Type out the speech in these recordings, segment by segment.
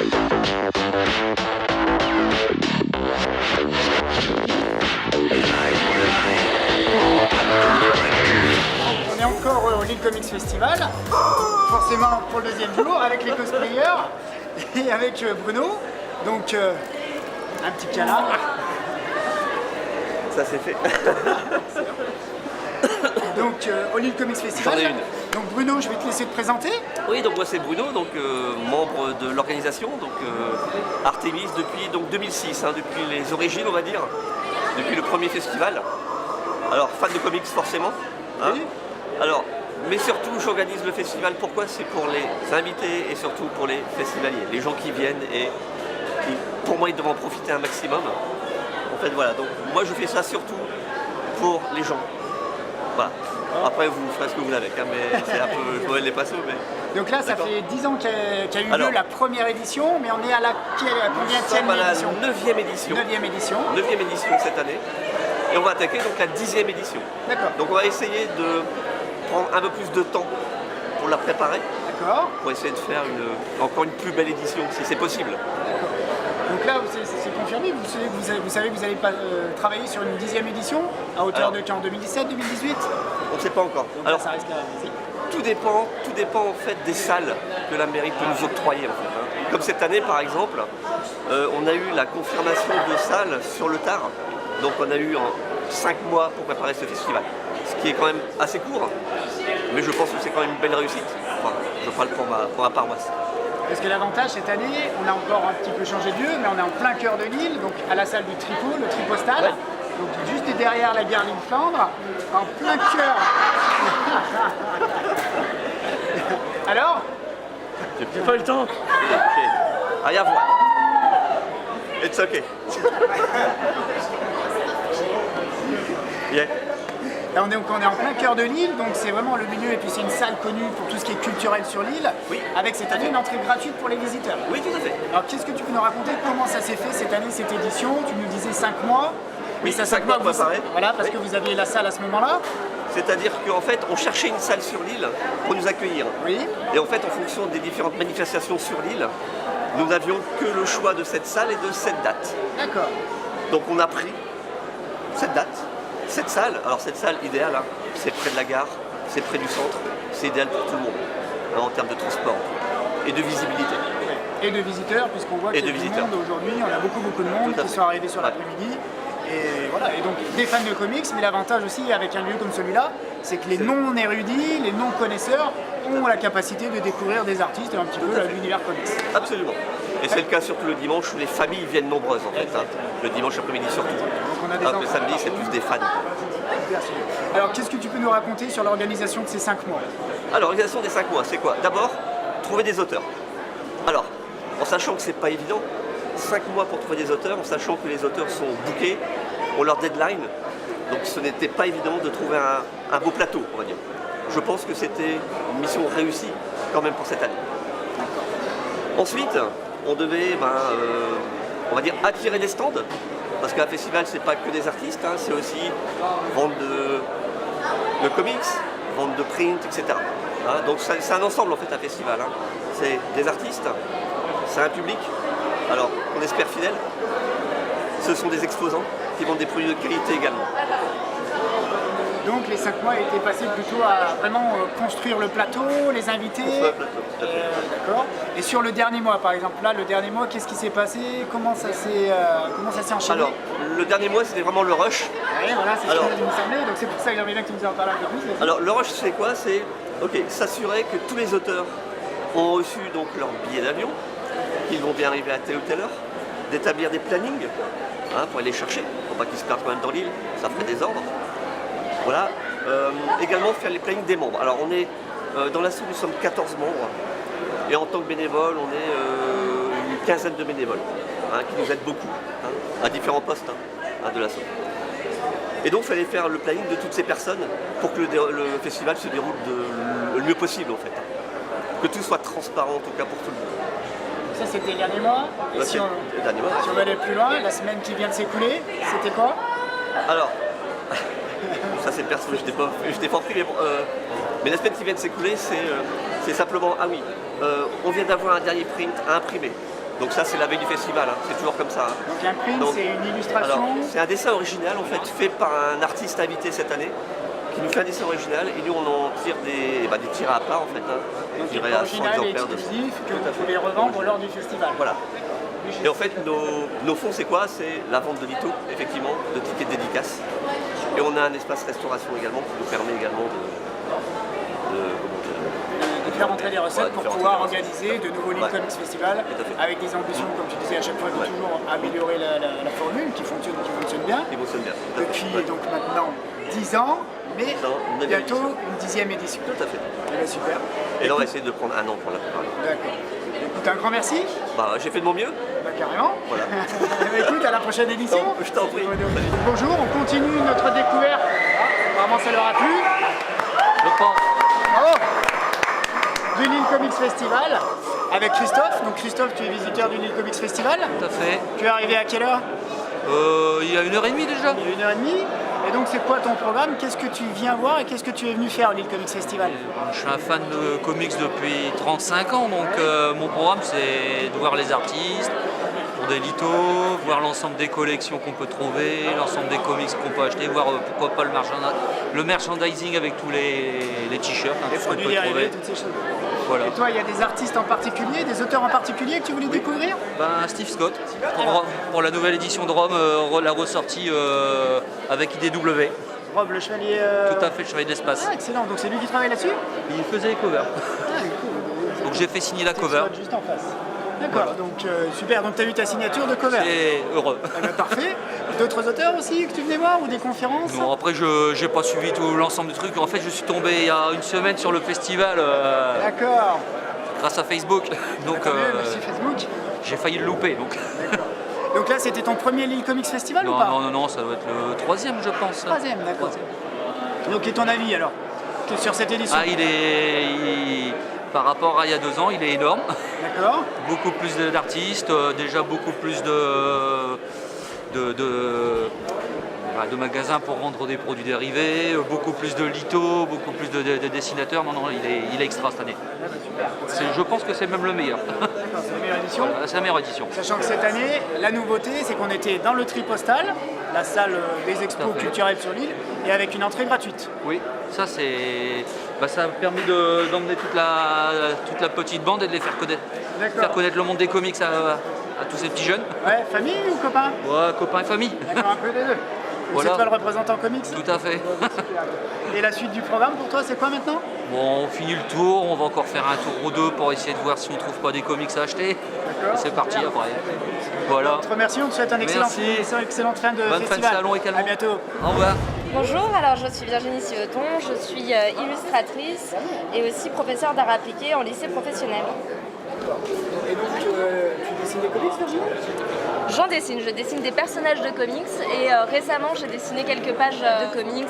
On est encore au Lille Comics Festival, forcément pour le deuxième jour, avec les cosplayers et avec Bruno. Donc, un petit câlin. Ça c'est fait. Donc, au Lille Comics Festival. J'en ai une. Donc, Bruno, je vais te laisser te présenter. Oui, donc moi c'est Bruno, donc membre de l'organisation, donc Artemis depuis donc 2006, hein, depuis les origines on va dire, depuis le premier festival. Alors fan de comics forcément. Hein. Oui. Alors, mais surtout j'organise le festival, pourquoi? C'est pour les invités et surtout pour les festivaliers, les gens qui viennent et qui, pour moi ils devraient en profiter un maximum. En fait voilà, donc moi je fais ça surtout pour les gens. Voilà. Après vous ferez ce que vous voulez avec, hein, mais c'est un peu Joël les passos. Mais... Donc là, ça fait 10 ans qu'a eu lieu la première édition, mais on est à la combienième édition? 9e édition. 9e édition. 9e édition cette année. Et on va attaquer donc la 10e édition. D'accord. Donc on va essayer de prendre un peu plus de temps pour la préparer. D'accord. Pour essayer de faire encore une plus belle édition, si c'est possible. Donc là, c'est confirmé, vous savez que vous allez travailler sur une 10e édition, à hauteur de quand? 2017, 2018? On ne sait pas encore. Donc alors, là, ça risque tout dépend en fait des salles que la mairie peut nous octroyer. En fait, hein. Comme cette année par exemple, on a eu la confirmation de salles sur le tard. Donc on a eu 5 mois pour préparer ce festival. Ce qui est quand même assez court, mais je pense que c'est quand même une belle réussite. Enfin, je parle pour ma paroisse. Parce que l'avantage cette année, on a encore un petit peu changé de lieu, mais on est en plein cœur de Lille, donc à la salle du Tripot, le Tripostal, ouais. Donc juste derrière la gare Lille-Flandre, en plein cœur. Alors? J'ai pas eu le temps. Okay. Rien à voir. It's okay. Yeah. Là, on est en plein cœur de Lille, donc c'est vraiment le milieu, et puis c'est une salle connue pour tout ce qui est culturel sur l'île, oui, avec cette année une entrée gratuite pour les visiteurs. Oui, tout à fait. Alors qu'est-ce que tu peux nous raconter, comment ça s'est fait cette année, cette édition? Tu nous disais 5 mois. Oui, ça 5 mois préparés. Voilà, parce oui. que vous aviez la salle à ce moment-là. C'est-à-dire qu'en fait, on cherchait une salle sur l'île pour nous accueillir. Oui. Et en fait, en fonction des différentes manifestations sur l'île, nous n'avions que le choix de cette salle et de cette date. D'accord. Donc on a pris cette date, cette salle. Alors cette salle idéale, hein, c'est près de la gare, c'est près du centre, c'est idéal pour tout le monde, hein, en termes de transport et de visibilité. Et de visiteurs, puisqu'on voit qu'il y a du monde aujourd'hui, on a beaucoup de monde qui sont arrivés sur l'après-midi. Et voilà, et donc des fans de comics, mais l'avantage aussi avec un lieu comme celui-là, c'est que les non-érudits, les non-connaisseurs ont la capacité de découvrir des artistes et un petit peu l'univers comics. Absolument. Et c'est le cas surtout le dimanche où les familles viennent nombreuses en fait, hein. Le dimanche après-midi surtout. Alors que le samedi c'est plus des fans. Alors qu'est-ce que tu peux nous raconter sur l'organisation de ces 5 mois? Alors l'organisation des 5 mois, c'est quoi? D'abord, trouver des auteurs. Alors, en sachant que c'est pas évident, 5 mois pour trouver des auteurs, en sachant que les auteurs sont bookés, ont leur deadline, donc ce n'était pas évident de trouver un beau plateau, on va dire. Je pense que c'était une mission réussie quand même pour cette année. Ensuite, on devait, on va dire, attirer des stands, parce qu'un festival c'est pas que des artistes, hein, c'est aussi vente de comics, vente de print, etc. Hein, donc c'est un ensemble en fait un festival. Hein. C'est des artistes, c'est un public, alors on espère fidèle, ce sont des exposants qui vendent des produits de qualité également. Donc les 5 mois étaient passés plutôt à vraiment construire le plateau, les invités. D'accord. Et sur le dernier mois par exemple, là le dernier mois, qu'est-ce qui s'est passé? Comment ça s'est enchaîné? Alors, le dernier mois c'était vraiment le rush. Oui, voilà, c'est ce qui nous semblait, donc c'est pour ça que j'aimerais bien que tu nous en parles un peu plus. Alors le rush c'est quoi? C'est s'assurer que tous les auteurs ont reçu donc leur billet d'avion, qu'ils vont bien arriver à telle ou telle heure, d'établir des plannings hein, pour aller les chercher, pour pas qu'ils se perdent quand même dans l'île, ça ferait des ordres. Voilà. Également faire les plannings des membres. Alors on est dans l'asso, nous sommes 14 membres et en tant que bénévole on est une quinzaine de bénévoles hein, qui nous aident beaucoup hein, à différents postes hein, de l'asso. Et donc il fallait faire le planning de toutes ces personnes pour que le festival se déroule le mieux possible en fait. Que tout soit transparent en tout cas pour tout le monde. Ça c'était le dernier mois. Et si on va aller plus loin, la semaine qui vient de s'écouler, c'était quoi? Alors, ça c'est perso, je t'ai pas pris, mais la semaine qui vient de s'écouler, c'est simplement, on vient d'avoir un dernier print à imprimer Donc ça c'est la veille du festival, hein. C'est toujours comme ça. Hein. Donc un print, c'est une illustration. Alors, c'est un dessin original en fait, fait par un artiste invité cette année, qui nous fait un dessin original et nous on en tire des tirs à part en fait. Hein. Donc je dirais à 100 original et exemplaires exclusif que vous pouvez revendre lors du festival. Voilà. Et en fait, nos fonds, c'est quoi? C'est la vente de litho, effectivement, de tickets de dédicace. Et on a un espace restauration également qui nous permet également de faire entrer des recettes pour pouvoir organiser de nouveaux Lille Ouais. Comics Festival avec des ambitions, comme tu disais à chaque fois, de toujours améliorer la formule qui fonctionne bien. Qui fonctionne bien. Depuis donc maintenant 10 ans, mais une bientôt une 10e édition. Tout à fait. Eh bien, super. Et là, on va essayer de prendre un an pour la préparer. D'accord. Écoute, un grand merci. Bah, j'ai fait de mon mieux. Bah, carrément. Voilà. Écoute, à la prochaine édition. Je t'en prie. Bonjour, on continue notre découverte. Vraiment, ça leur a plu. Je pense. Bravo. Du Lille Comics Festival avec Christophe. Donc Christophe, tu es visiteur du Lille Comics Festival. Tout à fait. Tu es arrivé à quelle heure? Il y a 1h30 déjà. Il y a 1h30. Et donc c'est quoi ton programme? Qu'est-ce que tu viens voir et qu'est-ce que tu es venu faire au Lille Comics Festival? Je suis un fan de comics depuis 35 ans, donc mon programme c'est de voir les artistes, pour des lithos, voir l'ensemble des collections qu'on peut trouver, l'ensemble des comics qu'on peut acheter, voir pourquoi pas le merchandising avec tous les t-shirts, hein, Les tout ce qu'on produits peut dérivés, trouver. toutes ces choses. Voilà. Et toi, il y a des artistes en particulier, des auteurs en particulier que tu voulais découvrir? Ben, Steve Scott, pour la nouvelle édition de Rome, la ressortie avec IDW. Rob, le chevalier. Tout à fait, le chevalier de l'espace. Ah, excellent, donc c'est lui qui travaille là-dessus? Il faisait les covers. Donc j'ai fait signer la cover. Scott juste en face. D'accord, donc super, donc tu as eu ta signature de cover. Et heureux. Eh ben, parfait. D'autres auteurs aussi que tu venais voir ou des conférences? Non, après je n'ai pas suivi tout l'ensemble du truc. En fait, je suis tombé il y a une semaine sur le festival D'accord. grâce à Facebook. Donc Tant mieux, merci Facebook. j'ai failli le louper. Donc. Donc là, c'était ton premier Lille Comics Festival ou Non, pas? non, ça doit être le 3e, je pense. Troisième, d'accord. Donc, et ton avis alors sur cette édition? Ah, par rapport à il y a 2 ans, il est énorme. D'accord. Beaucoup plus d'artistes, déjà beaucoup plus de magasins pour vendre des produits dérivés, beaucoup plus de lithos, beaucoup plus de dessinateurs. Non, il est extra cette année. Ah bah, super. Je pense que c'est même le meilleur. D'accord, c'est la meilleure édition. Voilà, c'est la meilleure édition. Sachant que cette année, la nouveauté, c'est qu'on était dans le Tripostal, la salle des expos Tout à fait. culturelles sur l'île, et avec une entrée gratuite. Oui, ça ça a permis d'emmener toute la petite bande et de les faire connaître le monde des comics à tous ces petits jeunes. Ouais, famille ou copain? Ouais, copains et famille. D'accord, un peu des deux. Voilà. C'est toi le représentant comics? Tout à fait. Super. Et la suite du programme pour toi, c'est quoi maintenant? Bon, on finit le tour, on va encore faire un tour ou deux pour essayer de voir si on trouve pas des comics à acheter. D'accord. Et c'est parti Super. après. Voilà. On te remercie, on te souhaite une Merci. excellente fin de Bonne fin de festival. salon également. À bientôt. Au revoir. Bonjour, alors je suis Virginie Siveton, je suis illustratrice et aussi professeure d'art appliqué en lycée professionnel. Et donc, tu dessines des comics, Virginie? Je dessine des personnages de comics et récemment j'ai dessiné quelques pages de comics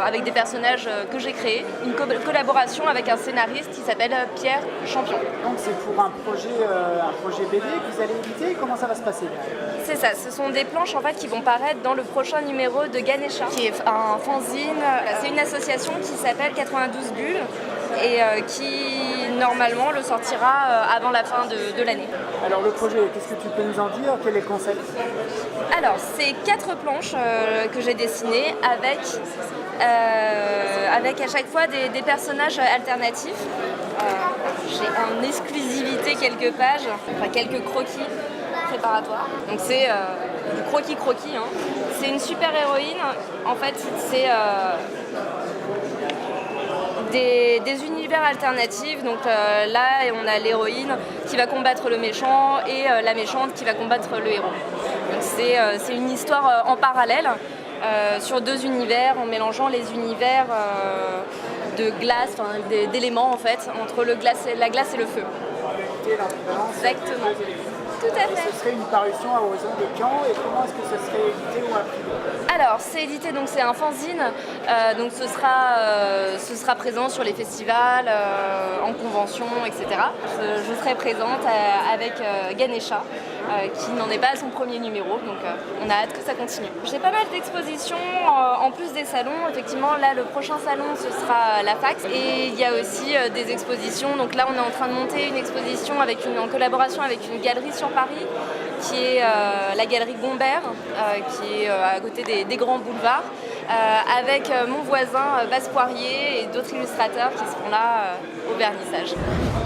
avec des personnages que j'ai créés. Une collaboration avec un scénariste qui s'appelle Pierre Champion. Donc c'est pour un projet BD que vous allez éditer, comment ça va se passer? C'est ça, ce sont des planches en fait qui vont paraître dans le prochain numéro de Ganesha, qui est un fanzine. C'est une association qui s'appelle 92 bulles et qui normalement le sortira avant la fin de l'année. Alors le projet, qu'est-ce que tu peux nous en dire? Quel est le concept? Alors c'est 4 planches que j'ai dessinées avec à chaque fois des personnages alternatifs. J'ai en exclusivité quelques pages, enfin quelques croquis préparatoires. Donc c'est du croquis-croquis. Hein. C'est une super héroïne. En fait, c'est des univers alternatifs. Donc là, on a l'héroïne qui va combattre le méchant et la méchante qui va combattre le héros. Donc c'est une histoire en parallèle sur 2 univers, en mélangeant les univers de glace, d'éléments en fait, entre la glace et le feu. Exactement. Tout à fait. Ce serait une parution à horizon de quand et comment est-ce que ce serait édité ou imprimé? Alors c'est édité, donc c'est un fanzine, donc ce sera présent sur les festivals, en convention, etc. Je serai présente avec Ganesha qui n'en est pas à son premier numéro, donc on a hâte que ça continue. J'ai pas mal d'expositions en plus des salons. Effectivement, là, le prochain salon, ce sera la Fax, et il y a aussi des expositions. Donc là, on est en train de monter une exposition en collaboration avec une galerie sur Paris, qui est la galerie Gombert, qui est à côté des grands boulevards, avec mon voisin Bas Poirier et d'autres illustrateurs qui seront là au vernissage.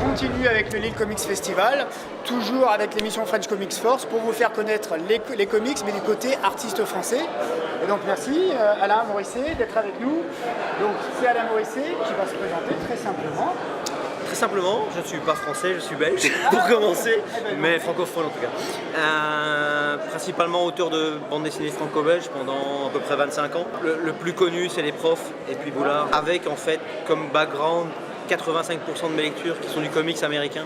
On continue avec le Lille Comics Festival, toujours avec l'émission French Comics Force, pour vous faire connaître les comics, mais du côté artistes français. Et donc merci Alain Morisset d'être avec nous. Donc c'est Alain Morisset qui va se présenter très simplement. Très simplement, je ne suis pas français, je suis belge pour commencer, mais francophone en tout cas. Principalement auteur de bande dessinée franco-belge pendant à peu près 25 ans. Le plus connu, c'est Les Profs et puis Boulard, avec en fait comme background 85% de mes lectures qui sont du comics américain.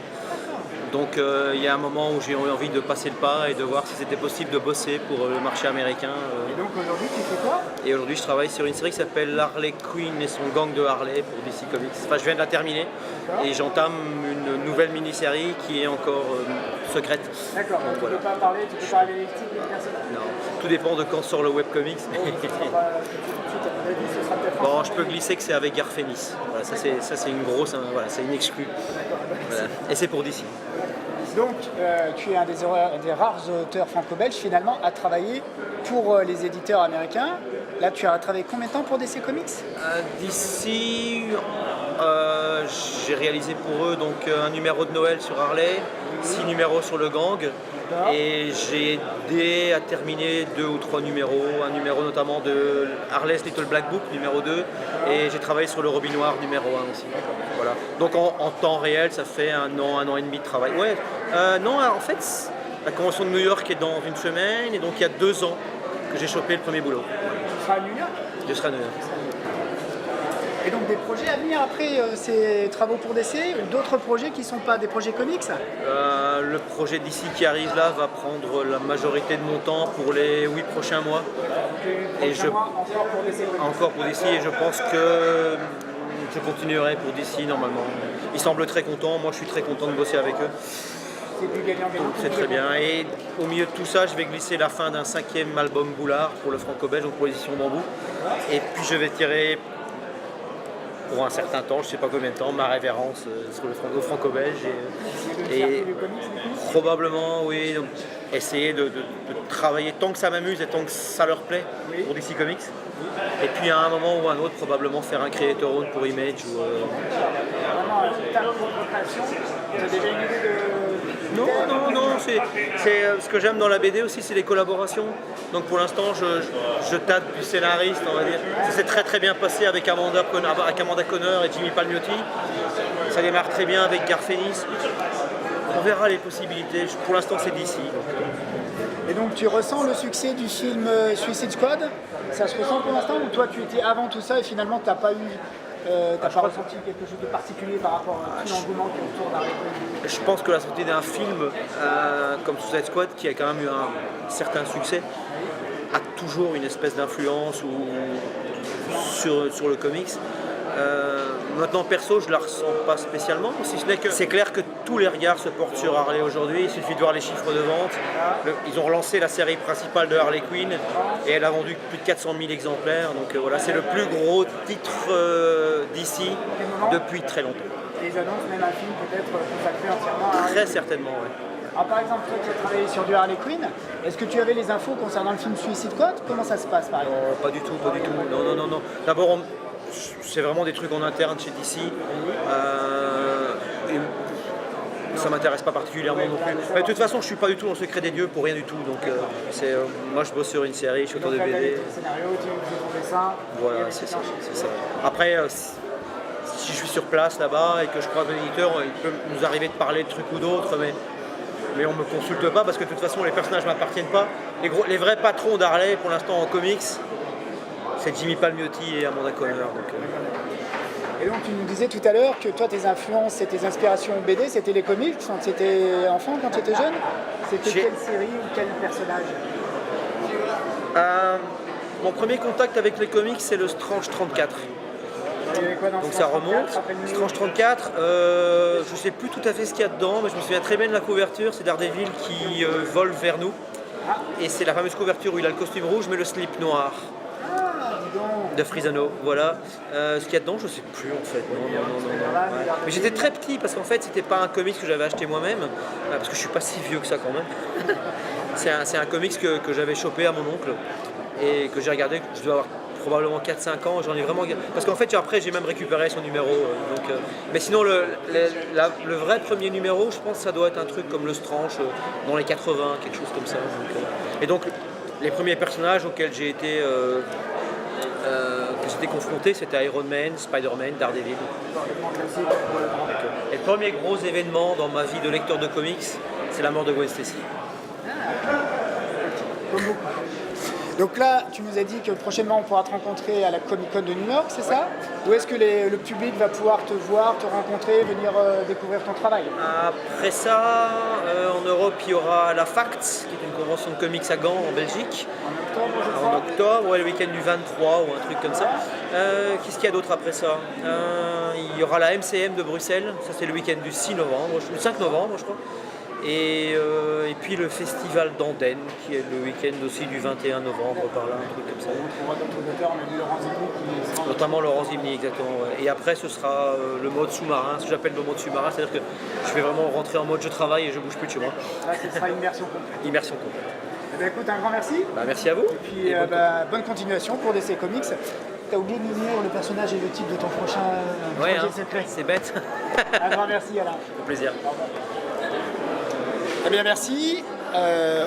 Donc il y a un moment où j'ai eu envie de passer le pas et de voir si c'était possible de bosser pour le marché américain. Et donc aujourd'hui tu fais quoi? Et aujourd'hui je travaille sur une série qui s'appelle Harley Quinn et son gang de Harley pour DC Comics. Enfin je viens de la terminer et j'entame une nouvelle mini-série qui est encore secrète. D'accord, donc tu ne peux pas parler, tu peux pas aller les titres des personnages. Non, tout dépend de quand sort le webcomics. Bon, je peux glisser que c'est avec Garfénis. Voilà, ça c'est une grosse, voilà, c'est une exclue. Voilà. Et c'est pour DC. Donc, tu es un des rares auteurs franco-belges finalement à travailler pour les éditeurs américains. Là, tu as travaillé combien de temps pour DC Comics? DC, j'ai réalisé pour eux donc un numéro de Noël sur Harley, 6 numéros sur le gang, et j'ai aidé à terminer 2 ou 3 numéros, un numéro notamment de Harley's Little Black Book numéro 2, et j'ai travaillé sur le Robin Noir numéro 1 aussi. Voilà. Donc en temps réel, ça fait un an et demi de travail. Ouais, non, en fait, la convention de New York est dans une semaine, et donc il y a 2 ans que j'ai chopé le premier boulot. Tu seras à New York? Je serai à New York. Et donc des projets à venir après ces travaux pour DC, ou d'autres projets qui ne sont pas des projets comics? Le projet d'ici qui arrive là va prendre la majorité de mon temps pour les 8 prochains mois. Encore pour DC Comics. Encore pour DC, et je pense que je continuerai pour DC normalement. Ils semblent très contents, moi je suis très content de bosser avec eux. C'est du gagnant-gagnant. C'est très bien. Et au milieu de tout ça, je vais glisser la fin d'un 5e album Boulard pour le franco-belge, donc pour l'édition Bambou. Et puis je vais tirer pour un certain temps, je ne sais pas combien de temps, ma révérence sur le franco-belge. Et probablement, oui, donc, essayer de travailler tant que ça m'amuse et tant que ça leur plaît pour DC Comics. Et puis à un moment ou à un autre, probablement faire un creator own pour Image. Vraiment, ta propre création, tu as déjà une idée de... Non, c'est ce que j'aime dans la BD aussi, c'est les collaborations. Donc pour l'instant, je tâte du scénariste, on va dire. Ça s'est très bien passé avec Amanda Conner et Jimmy Palmiotti. Ça démarre très bien avec Garfénis. On verra les possibilités. Pour l'instant, c'est DC. Et donc tu ressens le succès du film Suicide Squad? Ça se ressent pour l'instant, ou toi tu étais avant tout ça et finalement tu n'as pas ressenti quelque chose de particulier par rapport à tout l'engouement qui est autour d'Harley Quinn? Je pense que la sortie d'un film comme Suicide Squad, qui a quand même eu un certain succès, a toujours une espèce d'influence sur le comics. Maintenant perso, je la ressens pas spécialement, si ce n'est que c'est clair que tous les regards se portent sur Harley aujourd'hui. Il suffit de voir les chiffres de vente. Ils ont relancé la série principale de Harley Quinn et elle a vendu plus de 400 000 exemplaires. Donc voilà, c'est le plus gros titre d'ici depuis très longtemps. Et ils annoncent même un film peut-être consacré entièrement à Harley Quinn. Très certainement, oui. Alors par exemple, toi qui as travaillé sur du Harley Quinn, est-ce que tu avais les infos concernant le film Suicide Squad? Comment ça se passe par exemple? Non, pas du tout. Non. D'abord, c'est vraiment des trucs en interne chez DC. Et ça m'intéresse pas particulièrement non plus. Mais de toute façon, je suis pas du tout dans le secret des dieux pour rien du tout. Donc, moi, je bosse sur une série, je suis auteur de BD. Scénario, tu fais ton dessin. Voilà, c'est ça. Après, si je suis sur place là-bas et que je croise un éditeur, il peut nous arriver de parler de trucs ou d'autres, mais on me consulte pas parce que de toute façon, les personnages m'appartiennent pas. Les vrais patrons d'Harley, pour l'instant en comics, c'est Jimmy Palmiotti et Amanda Conner. Et donc tu nous disais tout à l'heure que toi tes influences et tes inspirations BD c'était les comics quand tu étais enfant, quand tu étais jeune? C'était quelle série ou quel personnage? Mon premier contact avec les comics c'est le Strange 34. Il y avait quoi dans Donc ce ça 34, remonte. rappelle-nous. Strange 34, je ne sais plus tout à fait ce qu'il y a dedans, mais je me souviens très bien de la couverture. C'est Daredevil qui vole vers nous. Et c'est la fameuse couverture où il a le costume rouge mais le slip noir Ah, dis donc. de Frisano. Voilà. Ce qu'il y a dedans, je ne sais plus en fait. Non. Ouais. Mais j'étais très petit parce qu'en fait, c'était pas un comics que j'avais acheté moi-même, parce que je suis pas si vieux que ça quand même. C'est un comics que j'avais chopé à mon oncle et que j'ai regardé. Je dois avoir probablement 4-5 ans, j'en ai vraiment... Parce qu'en fait, après, j'ai même récupéré son numéro. Mais sinon, le vrai premier numéro, je pense que ça doit être un truc comme le Strange, dans les 80, quelque chose comme ça. Et donc, les premiers personnages auxquels j'ai été confronté, c'était Iron Man, Spider-Man, Daredevil. Et le premier gros événement dans ma vie de lecteur de comics, c'est la mort de Gwen Stacy. Comme beaucoup. Donc là, tu nous as dit que prochainement on pourra te rencontrer à la Comic Con de New York, c'est ça? Où est-ce que le public va pouvoir te voir, te rencontrer, venir découvrir ton travail? Après ça, en Europe, il y aura la FACT, qui est une convention de comics à Gand, en Belgique. En octobre, je En crois. octobre, ouais, le week-end du 23 ou un truc comme ça. Qu'est-ce qu'il y a d'autre après ça? Il y aura la MCM de Bruxelles, ça c'est le week-end du 6 novembre, le 5 novembre je crois. Et puis le festival d'Andenne, qui est le week-end aussi du 21 novembre, par là, un truc comme ça. On trouvera d'autres auteurs, on a vu Laurent Zimny qui est... Notamment Laurent Zimny, exactement. Ouais. Et après, ce sera le mode sous-marin, ce que j'appelle le mode sous-marin, c'est-à-dire que je vais vraiment rentrer en mode je travaille et je bouge plus de chez moi. Là, ce sera immersion complète. Immersion complète. Eh bien, écoute, un grand merci. Bah, merci à vous. Et puis, bonne continuation pour DC Comics. T'as oublié de nous dire le personnage et le type de ton prochain Ouais, projet hein, secret. c'est bête. Un grand merci, Alain. Au plaisir. Eh bien, merci.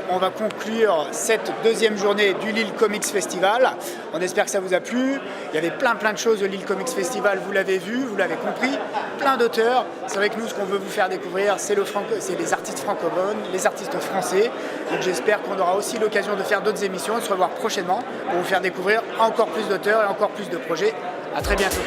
On va conclure cette deuxième journée du Lille Comics Festival. On espère que ça vous a plu. Il y avait plein de choses au Lille Comics Festival, vous l'avez vu, vous l'avez compris. Plein d'auteurs. C'est vrai que nous, ce qu'on veut vous faire découvrir, c'est les artistes francophones, les artistes français. Donc j'espère qu'on aura aussi l'occasion de faire d'autres émissions, de se revoir prochainement pour vous faire découvrir encore plus d'auteurs et encore plus de projets. À très bientôt.